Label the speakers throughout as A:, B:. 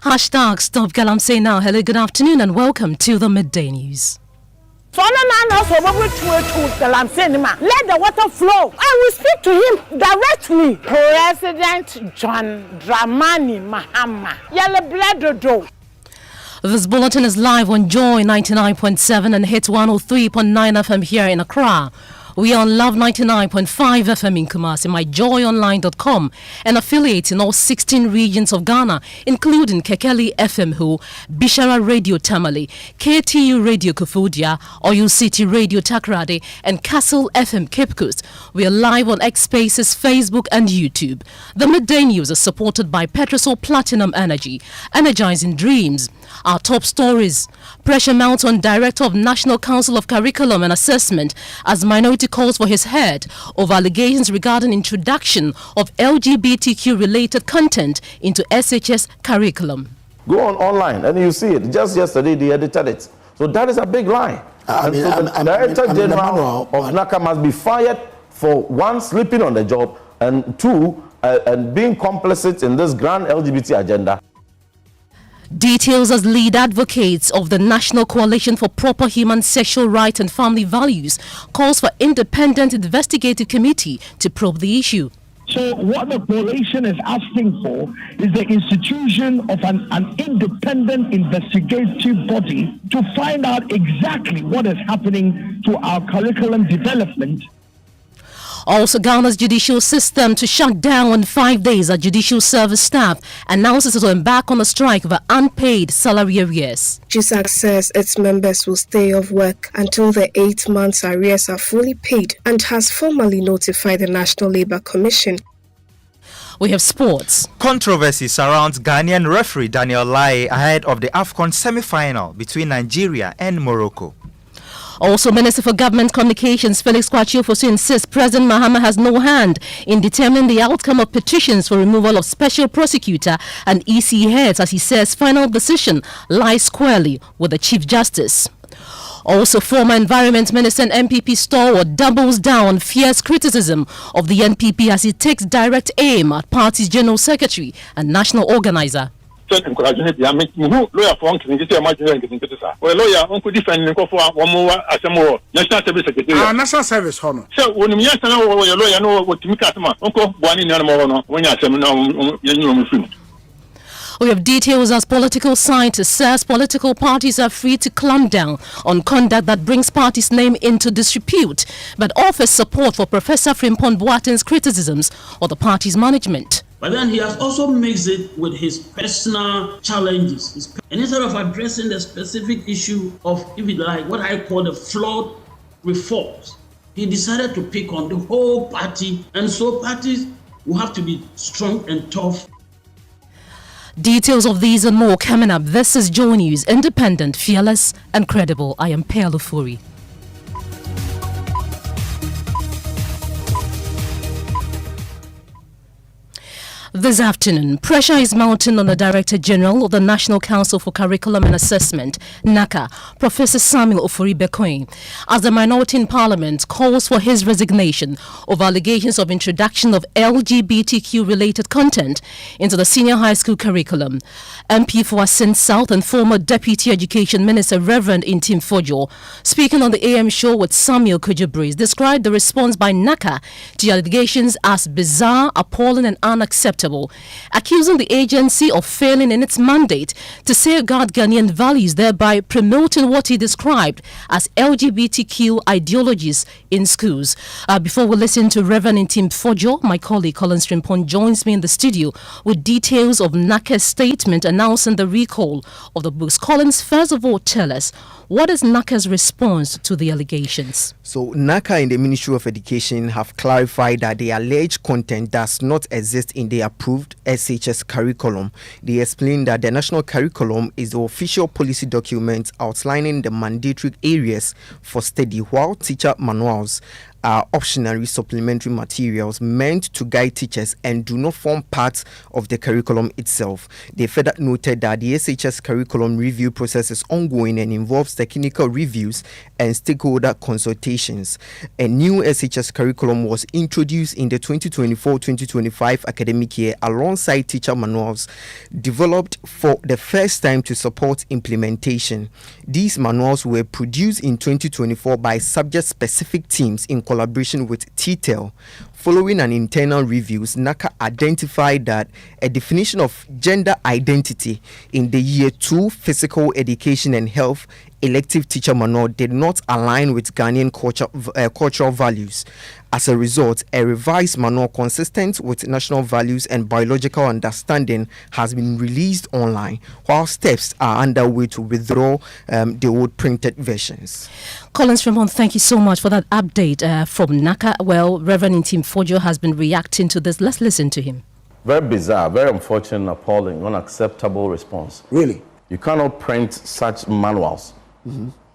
A: Hashtag Stop Galamsey Now. Hello, good afternoon and welcome to the Midday News.
B: Let the water flow. I will speak to him directly. President John Dramani Mahama. Yellow blood.
A: This bulletin is live on Joy 99.7 and Hit 103.9 FM here in Accra. We are on Love 99.5 FM in Kumasi, myjoyonline.com, and affiliates in all 16 regions of Ghana, including Kekeli FM Ho, Bishara Radio Tamale, KTU Radio Kofodia, Oyo City Radio Takrade, and Castle FM Cape Coast. We are live on X Spaces, Facebook, and YouTube. The Midday News is supported by Petrosol Platinum Energy, energizing dreams. Our top stories: pressure mounts on Director of National Council of Curriculum and Assessment as minority calls for his head over allegations regarding introduction of LGBTQ related content into SHS curriculum.
C: Go online and you see it. Just yesterday they edited it. So that is a big lie. The Director General of NACCA must be fired for one, sleeping on the job, and two, and being complicit in this grand LGBT agenda.
A: Details as lead advocates of the National Coalition for Proper Human Sexual Rights and Family Values calls for independent investigative committee to probe the issue.
D: So what the coalition is asking for is the institution of an independent investigative body to find out exactly what is happening to our curriculum development.
A: Also, Ghana's judicial system to shut down in 5 days as judicial service staff announces it will embark on a strike over unpaid salary arrears.
E: JUSAC says its members will stay off work until the 8 months arrears are fully paid and has formally notified the National Labour Commission.
A: We have sports.
F: Controversy surrounds Ghanaian referee Daniel Lai ahead of the AFCON semi-final between Nigeria and Morocco.
A: Also, Minister for Government Communications Felix Kwachiofosu insists President Mahama has no hand in determining the outcome of petitions for removal of Special Prosecutor and EC heads, as he says final decision lies squarely with the Chief Justice. Also, former Environment Minister and NPP stalwart doubles down on fierce criticism of the NPP as he takes direct aim at party's General Secretary and National Organizer.
G: National service honor. So when you
A: We have details as political scientists says political parties are free to clamp down on conduct that brings parties' name into disrepute, but offers support for Professor Frimpong Boateng's criticisms of the party's management.
H: But then he has also mixed it with his personal challenges. And instead of addressing the specific issue of, if you like, what I call the flawed reforms, he decided to pick on the whole party. And so parties will have to be strong and tough.
A: Details of these and more coming up. This is Joy News, independent, fearless, and credible. I am Pearl Ofori. This afternoon, pressure is mounting on the Director General of the National Council for Curriculum and Assessment, NACCA, Professor Samuel Ofori Bekoin, as the minority in Parliament calls for his resignation over allegations of introduction of LGBTQ-related content into the senior high school curriculum. MP for Asin South and former Deputy Education Minister Reverend Intim Fojo, speaking on the AM show with Samuel Kujabris, described the response by NACCA to the allegations as bizarre, appalling and unacceptable, accusing the agency of failing in its mandate to safeguard Ghanaian values, thereby promoting what he described as LGBTQ ideologies in schools. Before we listen to Reverend Intim Fojo, my colleague Collins Frimpong joins me in the studio with details of NACCA's statement announcing the recall of the books. Collins, first of all, tell us, what is NACCA's response to the allegations?
I: So NACCA and the Ministry of Education have clarified that the alleged content does not exist in the approved SHS curriculum. They explain that the national curriculum is the official policy document outlining the mandatory areas for study, while teacher manuals are optional supplementary materials meant to guide teachers and do not form part of the curriculum itself. They further noted that the SHS curriculum review process is ongoing and involves technical reviews and stakeholder consultations. A new SHS curriculum was introduced in the 2024-2025 academic year alongside teacher manuals developed for the first time to support implementation. These manuals were produced in 2024 by subject-specific teams in collaboration with TTEL. Following an internal reviews, NACCA identified that a definition of gender identity in the Year 2 Physical Education and Health elective teacher manual did not align with Ghanaian cultural values. As a result, a revised manual consistent with national values and biological understanding has been released online, while steps are underway to withdraw the old printed versions.
A: Collins Fremont, thank you so much for that update from NACCA. Well, Reverend Intim Fojo has been reacting to this. Let's listen to him.
C: Very bizarre, very unfortunate, appalling, unacceptable response.
J: Really?
C: You cannot print such manuals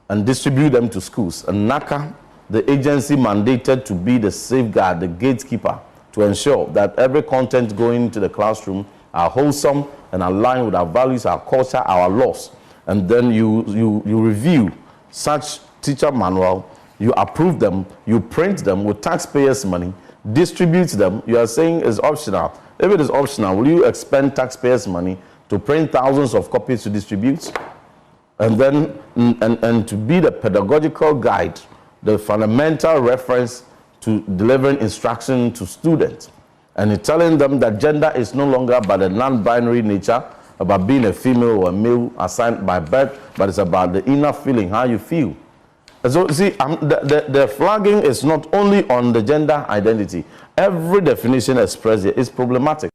C: and distribute them to schools. And NACCA, the agency mandated to be the safeguard, the gatekeeper, to ensure that every content going into the classroom are wholesome and aligned with our values, our culture, our laws. And then you review such teacher manual, you approve them, you print them with taxpayers' money, distribute them. You are saying it's optional. If it is optional, will you expend taxpayers' money to print thousands of copies to distribute? And then and to be the pedagogical guide, the fundamental reference to delivering instruction to students, and telling them that gender is no longer about the non-binary nature, about being a female or a male assigned by birth, but it's about the inner feeling, how you feel. And so, see, the flagging is not only on the gender identity. Every definition expressed here is problematic.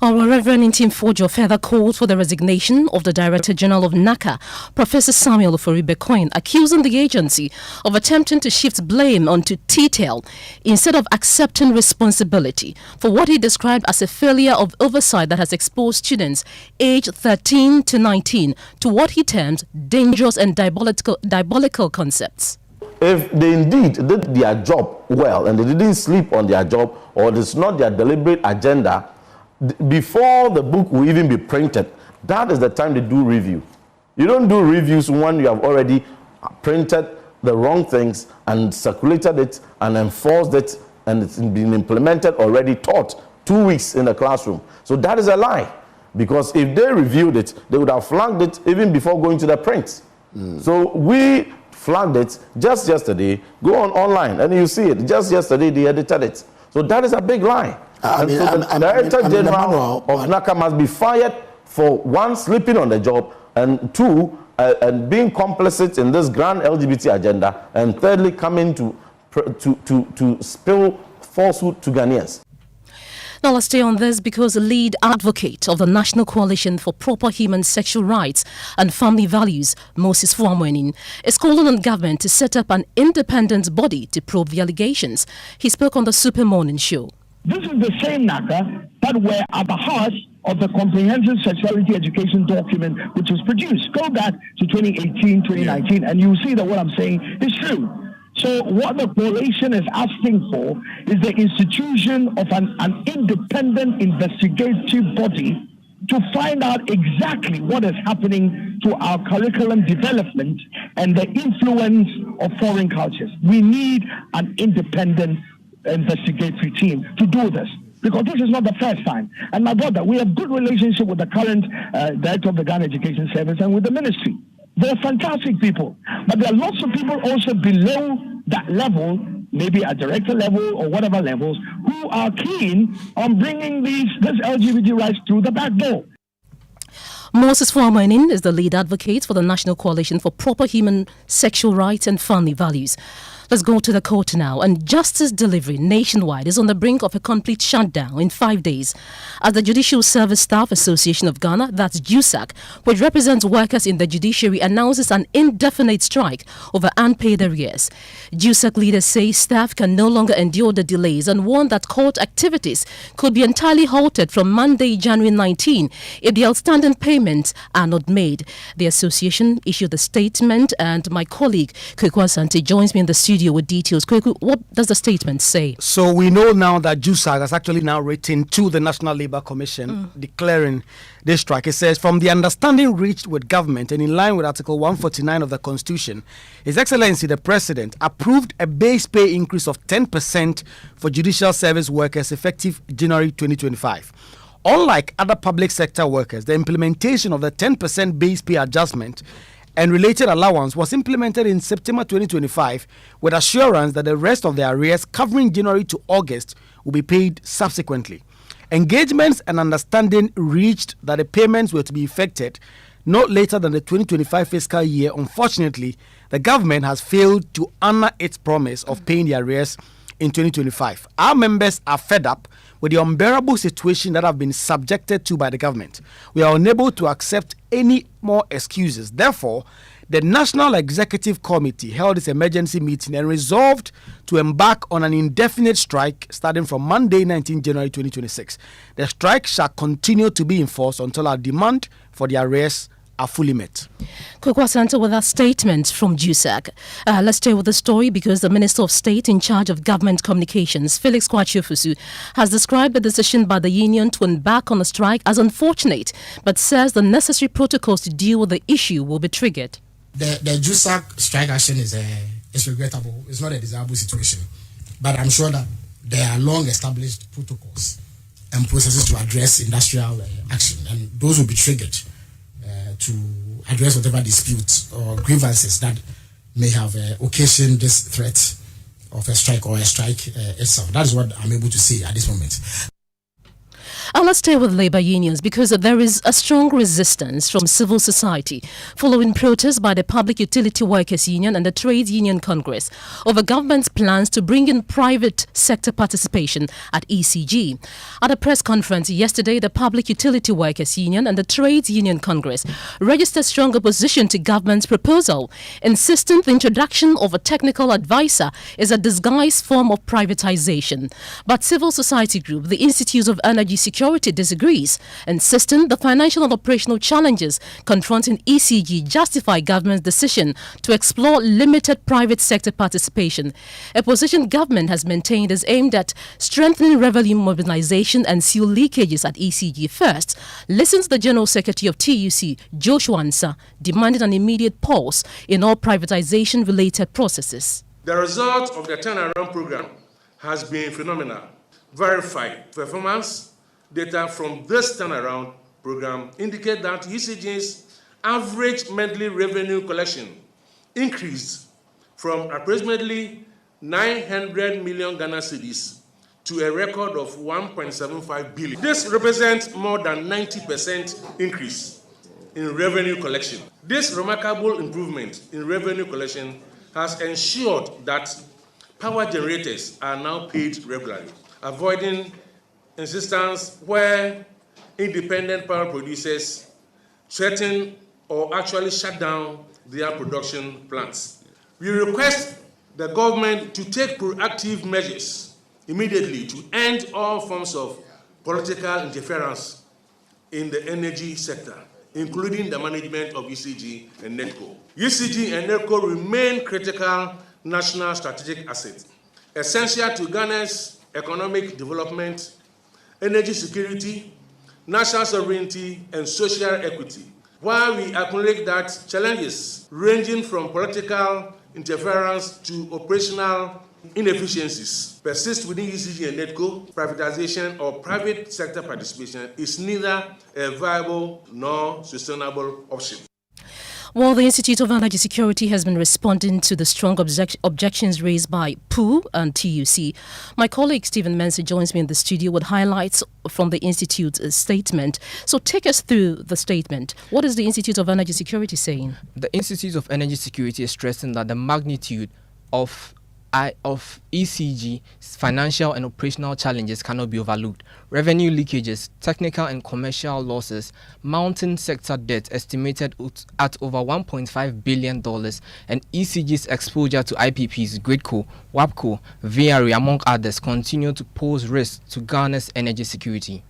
A: Our Reverend Intim Fojo further called for the resignation of the Director General of NACCA, Professor Samuel Ofori Bekoin, accusing the agency of attempting to shift blame onto TTEL instead of accepting responsibility for what he described as a failure of oversight that has exposed students aged 13 to 19 to what he termed dangerous and diabolical concepts.
C: If they indeed did their job well and they didn't sleep on their job, or it's not their deliberate agenda, before the book will even be printed, that is the time they do review. You don't do reviews when you have already printed the wrong things and circulated it and enforced it, and it's been implemented already, taught 2 weeks in the classroom. So that is a lie, because if they reviewed it, they would have flagged it even before going to the print. So we flagged it just yesterday. Go online and you see it. Just yesterday they edited it. So that is a big lie. The Director General of NACCA must be fired for, one, sleeping on the job, and two, and being complicit in this grand LGBT agenda, and thirdly, coming to spill falsehood to Ghanaians.
A: Now let's stay on this, because the lead advocate of the National Coalition for Proper Human Sexual Rights and Family Values, Moses Fuamoenin, is calling on government to set up an independent body to probe the allegations. He spoke on the Super Morning Show.
D: This is the same NACCA that were at the heart of the comprehensive sexuality education document which was produced. Go back to 2018, 2019, and you'll see that what I'm saying is true. So what the coalition is asking for is the institution of an independent investigative body to find out exactly what is happening to our curriculum development and the influence of foreign cultures. We need an independent investigatory team to do this, because this is not the first time. And my brother, we have good relationship with the current Director of the Ghana Education Service and with the ministry. They're fantastic people, but there are lots of people also below that level, maybe at director level or whatever levels, who are keen on bringing this LGBT rights through the back door.
A: Moses Fuamoenin is the lead advocate for the National Coalition for Proper Human Sexual Rights and Family Values. Let's go to the court now. And justice delivery nationwide is on the brink of a complete shutdown in 5 days, as the Judicial Service Staff Association of Ghana, that's JUSAC, which represents workers in the judiciary, announces an indefinite strike over unpaid arrears. JUSAC leaders say staff can no longer endure the delays and warn that court activities could be entirely halted from Monday, January 19, if the outstanding payments are not made. The association issued a statement, and my colleague Kweku Asante joins me in the studio studio with details. Quickly, what does the statement say?
J: So we know now that Judicial has actually now written to the National Labour Commission declaring this strike. It says, from the understanding reached with government and in line with Article 149 of the Constitution, His Excellency the President approved a base pay increase of 10% for judicial service workers effective January 2025. Unlike other public sector workers, the implementation of the 10% base pay adjustment and related allowance was implemented in September 2025 with assurance that the rest of the arrears covering January to August will be paid subsequently. Engagements and understanding reached that the payments were to be effected not later than the 2025 fiscal year. Unfortunately, the government has failed to honor its promise of paying the arrears in 2025. Our members are fed up with the unbearable situation that have been subjected to by the government. We are unable to accept any more excuses. Therefore, the National Executive Committee held its emergency meeting and resolved to embark on an indefinite strike starting from Monday, 19 January 2026. The strike shall continue to be enforced until our demand for the arrears are fully met.
A: Kwasanta with that statement from JUSAC. Let's stay with the story because the Minister of State in charge of Government Communications, Felix Kwachiofusu, has described the decision by the union to embark on a strike as unfortunate, but says the necessary protocols to deal with the issue will be triggered.
K: The JUSAC strike action is regrettable. It's not a desirable situation, but I'm sure that there are long-established protocols and processes to address industrial action, and those will be triggered to address whatever disputes or grievances that may have occasioned this threat of a strike or a strike itself. That is what I'm able to say at this moment.
A: Let's stay with labour unions because there is a strong resistance from civil society following protests by the Public Utility Workers Union and the Trades Union Congress over government's plans to bring in private sector participation at ECG. At a press conference yesterday, the Public Utility Workers Union and the Trades Union Congress registered strong opposition to government's proposal, insisting the introduction of a technical advisor is a disguised form of privatization. But civil society group, the Institute of Energy Security, disagrees, insisting the financial and operational challenges confronting ECG justify government's decision to explore limited private sector participation. A position government has maintained is aimed at strengthening revenue mobilization and seal leakages at ECG first. Listen to the General Secretary of TUC, Joshua Ansa, demanded an immediate pause in all privatization-related processes.
L: The result of the turnaround program has been phenomenal. Verified performance data from this turnaround program indicate that ECG's average monthly revenue collection increased from approximately 900 million Ghana cedis to a record of 1.75 billion. This represents more than 90% increase in revenue collection. This remarkable improvement in revenue collection has ensured that power generators are now paid regularly, avoiding instance where independent power producers threaten or actually shut down their production plants. We request the government to take proactive measures immediately to end all forms of political interference in the energy sector, including the management of ECG and NEDCO. ECG and NEDCO remain critical national strategic assets, essential to Ghana's economic development, energy security, national sovereignty, and social equity. While we acknowledge that challenges ranging from political interference to operational inefficiencies persist within ECG and NEDCO, privatization or private sector participation is neither a viable nor sustainable option.
A: Well, the Institute of Energy Security has been responding to the strong objections raised by PU and TUC. My colleague Stephen Mensah joins me in the studio with highlights from the Institute's statement. So take us through the statement. What is the Institute of Energy Security saying?
M: The Institute of Energy Security is stressing that the magnitude of ECG's financial and operational challenges cannot be overlooked. Revenue leakages, technical and commercial losses, mounting sector debt estimated at over $1.5 billion, and ECG's exposure to IPPs, GridCo, WAPCO, VRE, among others, continue to pose risks to Ghana's energy security.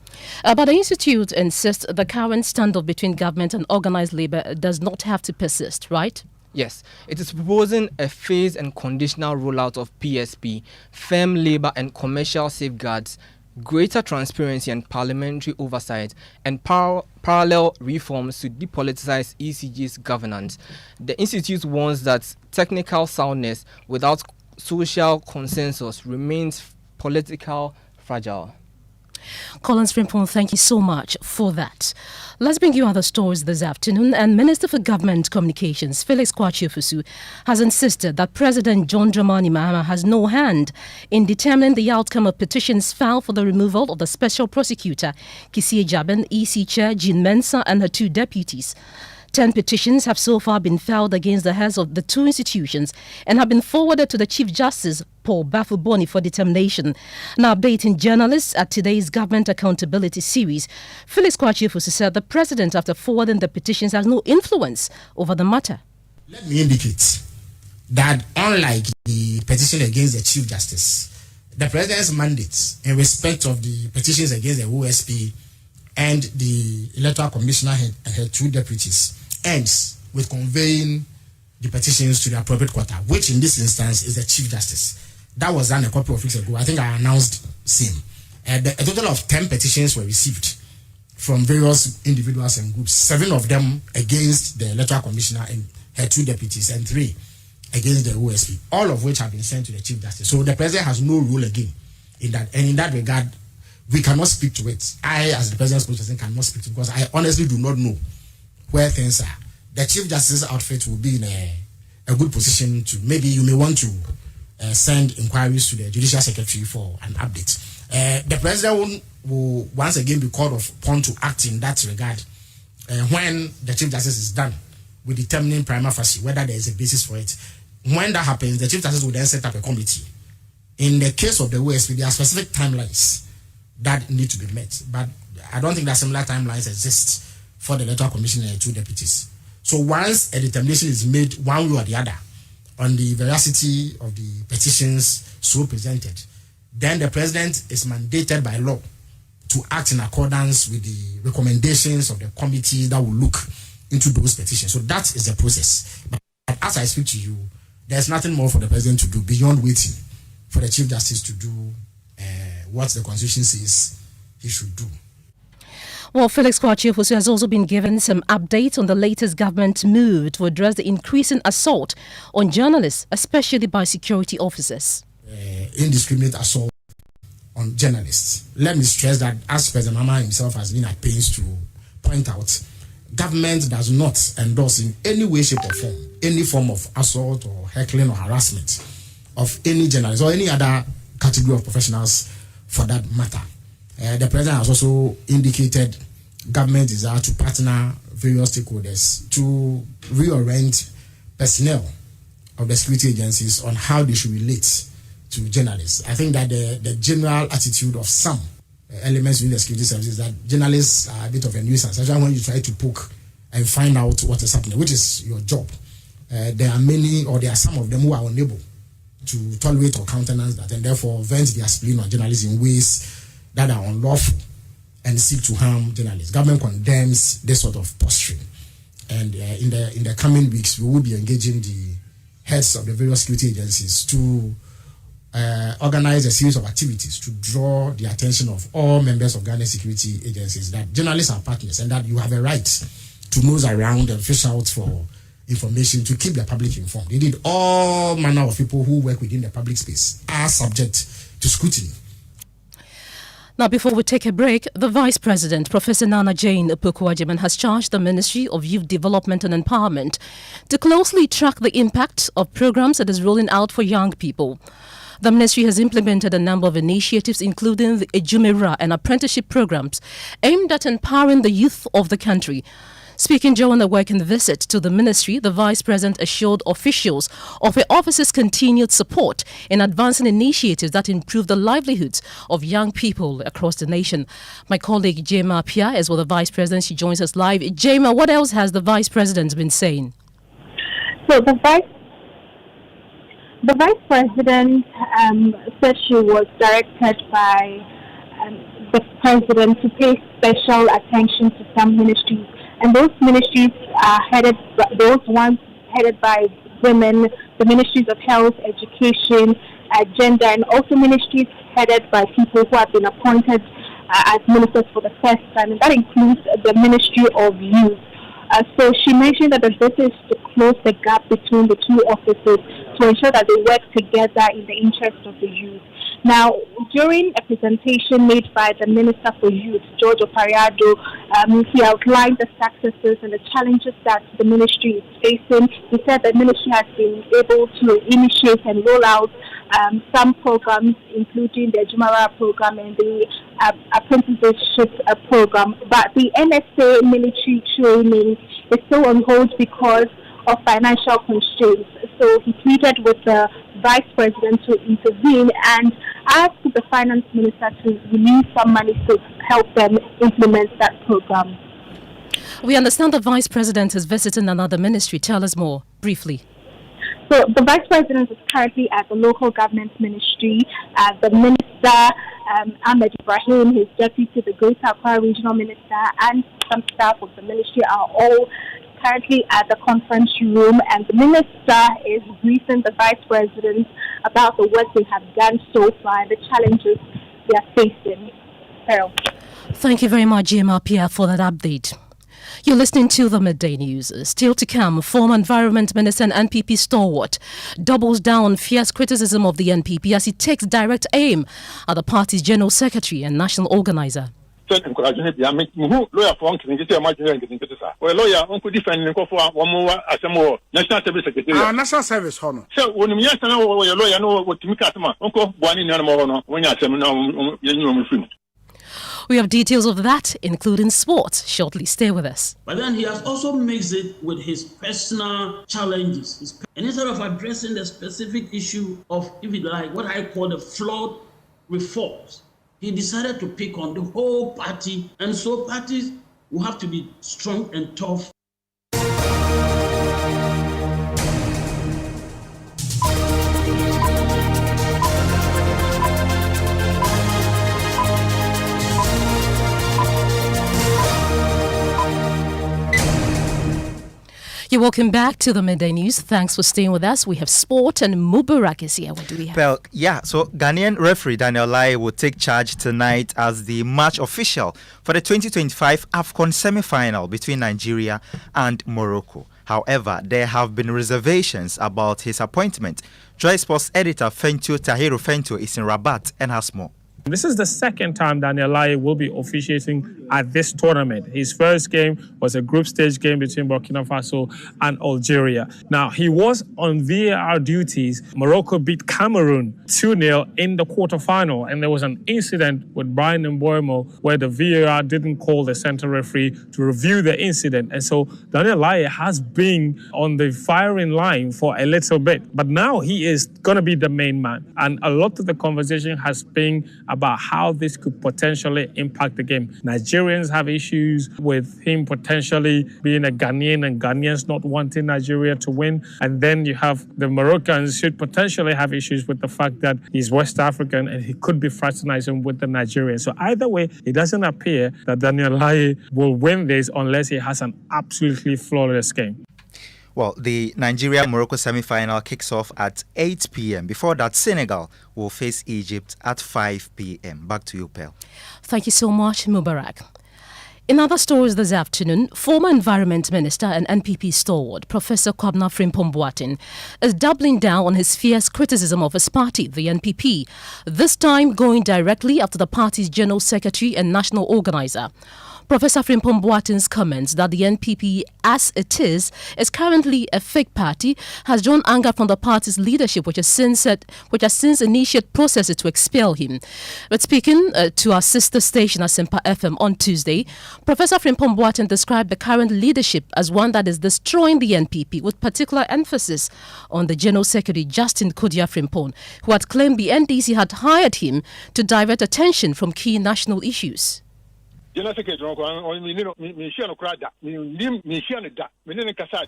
A: But the Institute insists the current standoff between government and organized labor does not have to persist, right?
M: Yes, it is proposing a phased and conditional rollout of PSP, firm labour and commercial safeguards, greater transparency and parliamentary oversight, and parallel reforms to depoliticize ECG's governance. The Institute warns that technical soundness without social consensus remains political fragile.
A: Collins Frimpong, thank you so much for that. Let's bring you other stories this afternoon. And Minister for Government Communications, Felix Kwakye-Ofosu, has insisted that President John Dramani Mahama has no hand in determining the outcome of petitions filed for the removal of the Special Prosecutor, Kisie Jaben, EC Chair Jean Mensah, and her 2 deputies. 10 petitions have so far been filed against the heads of the 2 institutions and have been forwarded to the Chief Justice, Paul Bafuboni, for determination. Now, updating journalists at today's Government Accountability Series, Felix Kwakye-Ofosu said the President, after forwarding the petitions, has no influence over the matter.
K: Let me indicate that unlike the petition against the Chief Justice, the President's mandate in respect of the petitions against the OSP and the Electoral Commissioner and her 2 deputies ends with conveying the petitions to the appropriate quarter, which in this instance is the Chief Justice. That was done a couple of weeks ago. I think I announced same. A total of 10 petitions were received from various individuals and groups, 7 of them against the Electoral Commissioner and her 2 deputies, and 3 against the OSP, all of which have been sent to the Chief Justice. So the President has no role again in that. And in that regard, we cannot speak to it. I, as the President's spokesperson, cannot speak to it because I honestly do not know where things are. The Chief Justice's outfit will be in a good position to, maybe you may want to send inquiries to the Judicial Secretary for an update. The President will once again be called upon to act in that regard when the Chief Justice is done with determining prima facie whether there is a basis for it. When that happens, the Chief Justice will then set up a committee. In the case of the OSP, there are specific timelines that need to be met, but I don't think that similar timelines exist for the Electoral Commission and 2 deputies. So once a determination is made one way or the other on the veracity of the petitions so presented, then the President is mandated by law to act in accordance with the recommendations of the committee that will look into those petitions. So that is the process. But as I speak to you, there's nothing more for the President to do beyond waiting for the Chief Justice to do what the Constitution says he should do.
A: Well, Felix Kwakye-Ofosu has also been given some updates on the latest government move to address the increasing assault on journalists, especially by security officers.
K: Indiscriminate assault on journalists. Let me stress that, as President Mahama himself has been at pains to point out, government does not endorse in any way, shape or form any form of assault or heckling or harassment of any journalist or any other category of professionals for that matter. The President has also indicated government desire to partner various stakeholders to reorient personnel of the security agencies on how they should relate to journalists. I think that the general attitude of some elements within the security services is that journalists are a bit of a nuisance, especially when you try to poke and find out what is happening, which is your job. There are many, or there are some of them who are unable to tolerate or countenance that, and therefore vent their spleen on journalists in ways that are unlawful and seek to harm journalists. Government condemns this sort of posturing, and in the coming weeks we will be engaging the heads of the various security agencies to organize a series of activities to draw the attention of all members of Ghana security agencies that journalists are partners and that you have a right to nose around and fish out for information to keep the public informed. Indeed, all manner of people who work within the public space are subject to scrutiny.
A: Now, before we take a break, the Vice President, Professor Nana Jane Opoku-Agyeman, has charged the Ministry of Youth Development and Empowerment to closely track the impact of programs that is rolling out for young people. The ministry has implemented a number of initiatives, including the Ejumera and apprenticeship programs aimed at empowering the youth of the country. Speaking during a working visit to the ministry, the Vice President assured officials of her office's continued support in advancing initiatives that improve the livelihoods of young people across the nation. My colleague Jema Pia is with the Vice President. She joins us live. Jema, what else has the Vice President been saying?
N: So the Vice President said she was directed by the President to pay special attention to some ministries. And those ministries are headed, those ones headed by women, the ministries of health, education, gender, and also ministries headed by people who have been appointed as ministers for the first time, and that includes the Ministry of Youth. So she mentioned that this is to close the gap between the two offices to ensure that they work together in the interest of the youth. Now, during a presentation made by the Minister for Youth, George Opariado, he outlined the successes and the challenges that the ministry is facing. He said the ministry has been able to initiate and roll out some programs, including the Jumara program and the apprenticeship program. But the NSA military training is still on hold because of financial constraints. So he pleaded with the Vice President to intervene and asked the Finance Minister to release some money to help them implement that program.
A: We understand the Vice President is visiting another ministry. Tell us more, briefly.
N: So the Vice President is currently at the Local Government Ministry. The Minister, Ahmed Ibrahim, his deputy, the Greater Accra Regional Minister, and some staff of the ministry are all currently at the conference room, and the Minister is briefing the Vice President about the work they have done so far and the challenges they are facing. Pearl.
A: Thank you very much, Jema Pia, for that update. You're listening to the Midday News. Still to come, former Environment Minister and NPP stalwart doubles down on fierce criticism of the NPP as he takes direct aim at the party's General Secretary and National Organizer.
G: National service honor. So when you lawyer no what
A: We have details of that, including sports, shortly. Stay with us.
H: But then he has also mixed it with his personal challenges. And instead of addressing the specific issue of, if you like, what I call the flawed reforms, he decided to pick on the whole party. And so parties will have to be strong and tough.
A: You're welcome back to the Midday News. Thanks for staying with us. We have sport and Mubarak is here. What do we have?
F: Well, so Ghanaian referee Daniel Lai will take charge tonight as the match official for the 2025 AFCON semi-final between Nigeria and Morocco. However, there have been reservations about his appointment. Joy Sports editor Fentio Tahiru Fentio is in Rabat and has more.
O: This is the second time Daniel Lai will be officiating at this tournament. His first game was a group stage game between Burkina Faso and Algeria. Now, he was on VAR duties. Morocco beat Cameroon 2-0 in the quarterfinal, and there was an incident with Brian Mboimo where the VAR didn't call the center referee to review the incident. And so Daniel Lai has been on the firing line for a little bit, but now he is going to be the main man. And a lot of the conversation has been about how this could potentially impact the game. Nigerians have issues with him potentially being a Ghanaian and Ghanaians not wanting Nigeria to win. And then you have the Moroccans should potentially have issues with the fact that he's West African and he could be fraternizing with the Nigerians. So either way, it doesn't appear that Daniel Lai will win this unless he has an absolutely flawless game.
F: Well, the Nigeria-Morocco semi-final kicks off at 8 p.m. Before that, Senegal will face Egypt at 5 p.m. Back to you, Pearl.
A: Thank you so much, Mubarak. In other stories this afternoon, former Environment Minister and NPP stalwart Professor Kwabena Frimpong is doubling down on his fierce criticism of his party, the NPP, this time going directly after the party's General Secretary and National Organizer. Professor Frimpong comments that the NPP, as it is currently a fake party, has drawn anger from the party's leadership, which has since initiated processes to expel him. But speaking to our sister station at Asempa FM on Tuesday, Professor Frimpong described the current leadership as one that is destroying the NPP, with particular emphasis on the General Secretary Justin Kodia Frimpong, who had claimed the NDC had hired him to divert attention from key national issues.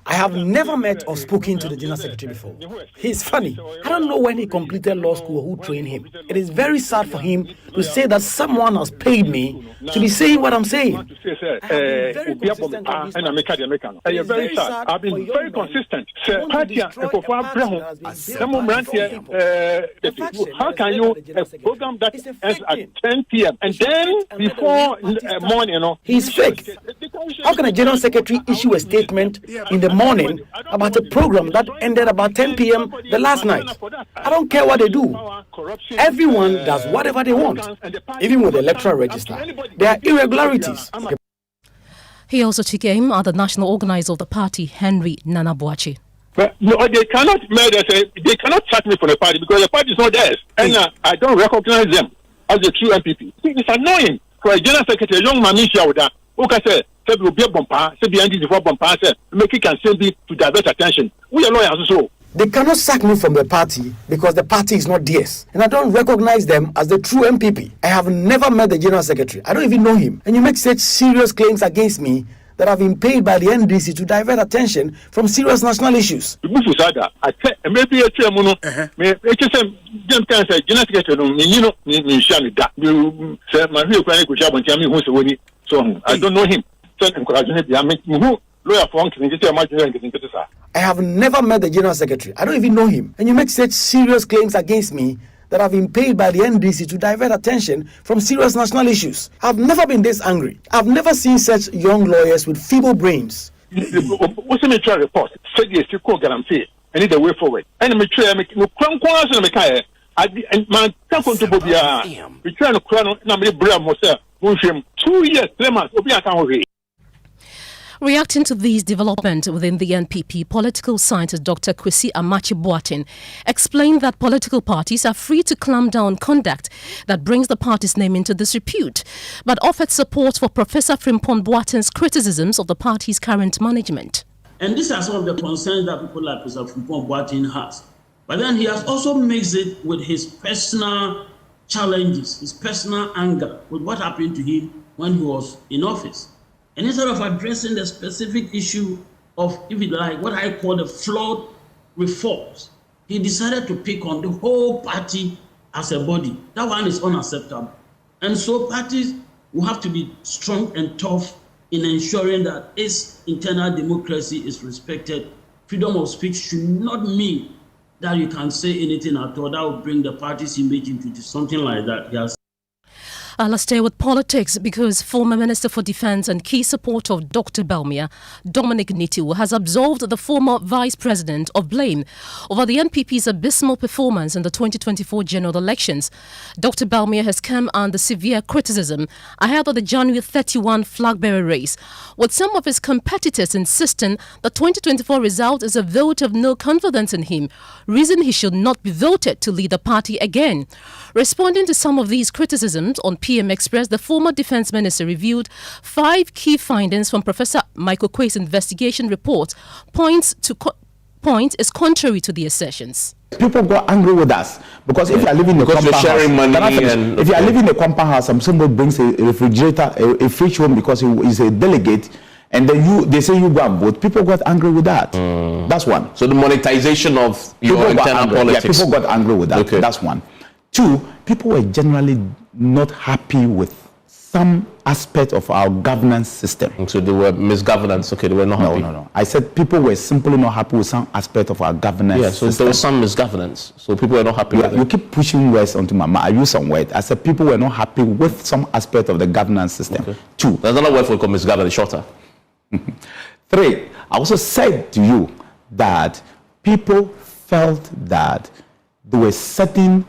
P: I have never met or spoken to the General Secretary before. He's funny. I don't know when he completed law school or who trained him. It is very sad for him to say that someone has paid me to be saying what I'm saying.
G: I've been very sad. I've been very consistent. How can you a program that ends at 10 p.m. and then before morning,
P: he's fake. How can a General Secretary issue a statement in the morning about a program that ended about 10 p.m. the last night? I don't care what they do. Everyone does whatever they want, even with the electoral register. There are irregularities.
A: He also took aim at the national organizer of the party, Henry Nana Boakye.
G: But no, they cannot they cannot sack me from the party because the party is not theirs, and I don't recognize them as the true MPP. It's annoying for a general secretary, a young man, who can say, will be a bumper, say behind this before bumper, make it can simply to divert attention. We are lawyers also.
P: They cannot sack me from the party because the party is not theirs. And I don't recognize them as the true MPP. I have never met the General Secretary. I don't even know him. And you make such serious claims against me that have been paid by the NDC to divert attention from serious national issues.
G: So I don't know him.
P: I have never met the General Secretary. I don't even know him. And you make such serious claims against me that have been paid by the NDC to divert attention from serious national issues. I've never been this angry. I've never seen such young lawyers with feeble brains.
G: What's the trial report? Said yes, you can't guarantee. I need a way forward. And I'm trying to make and man, come to Bobia. We try to crown Namely Bram was 2 years, 3 months.
A: Reacting to these developments within the NPP, political scientist Dr. Kwesi Amachi-Boateng explained that political parties are free to clamp down conduct that brings the party's name into disrepute, but offered support for Professor Frimpong Boateng's criticisms of the party's current management.
H: And these are some of the concerns that people like Professor Frimpong Boateng has. But then he has also mixed it with his personal challenges, his personal anger with what happened to him when he was in office. And instead of addressing the specific issue of, if you like, what I call the flawed reforms, he decided to pick on the whole party as a body. That one is unacceptable. And so parties will have to be strong and tough in ensuring that its internal democracy is respected. Freedom of speech should not mean that you can say anything at all that will bring the party's image into something like that. Yes.
A: Let's stay with politics because former Minister for Defence and key supporter of Dr. Bawumia, Dominic Nitu, has absolved the former Vice President of blame over the NPP's abysmal performance in the 2024 general elections. Dr. Bawumia has come under severe criticism ahead of the January 31 flag-bearer race, with some of his competitors insisting the 2024 result is a vote of no confidence in him, reason he should not be voted to lead the party again. Responding to some of these criticisms on PM Express, the former Defence Minister reviewed 5 key findings from Professor Michael Quay's investigation report. Point is contrary to the assertions.
C: People got angry with us because if you are living in a compound house, if you are living in a compound house and somebody brings a refrigerator, a fridge home because he is a delegate, and then they say you go and vote, people got angry with that. That's one.
Q: So the monetization of your internal politics.
C: Yeah, people got angry with that. Okay. That's one. 2, people were generally not happy with some aspect of our governance system.
Q: So they were misgovernance. Okay, they were not happy.
C: No. I said people were simply not happy with some aspect of our governance system.
Q: So there was some misgovernance. So people were not happy with it.
C: You keep pushing words onto my mouth. I use some word. I said people were not happy with some aspect of the governance system. Okay. 2.
Q: There's another word for misgovernance, shorter.
C: 3, I also said to you that people felt that there were certain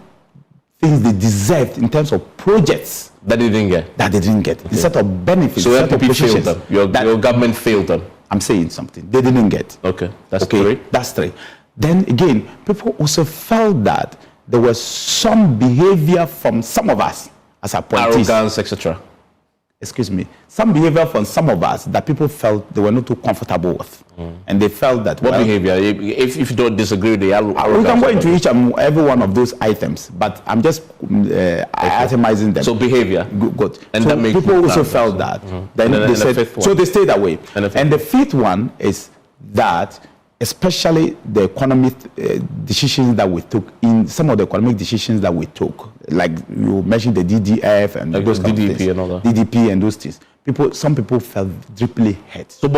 C: things they deserved in terms of projects
Q: that they didn't get.
C: Okay. The set of benefits.
Q: So NPP failed them. Your government failed them.
C: I'm saying something. They didn't get.
Q: Okay. That's 3.
C: That's 3. Then again, people also felt that there was some behavior from some of us as appointees.
Q: Arrogance, etc.
R: some behavior from some of us that people felt they were not too comfortable with. And they felt that...
Q: What behavior? If you don't disagree with the...
R: we can go into each and every one of those items, but I'm just itemizing them.
Q: So behavior.
R: Good.
Q: And
R: so
Q: that makes
R: people also felt that. Then they said, so they stayed away. And the fifth one is that especially the economic decisions that we took, in some of the economic decisions that we took, like you mentioned the DDF and
Q: like
R: those
Q: DDP and all that.
R: DDP and those things. Some people felt deeply hurt. So,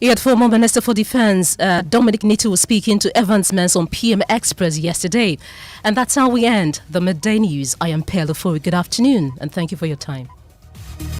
A: Yet former Minister for Defense Dominic Nitu was speaking to Evans Mens on PM Express yesterday. And that's how we end the Midday News. I am Pearl Ofori. Good afternoon and thank you for your time.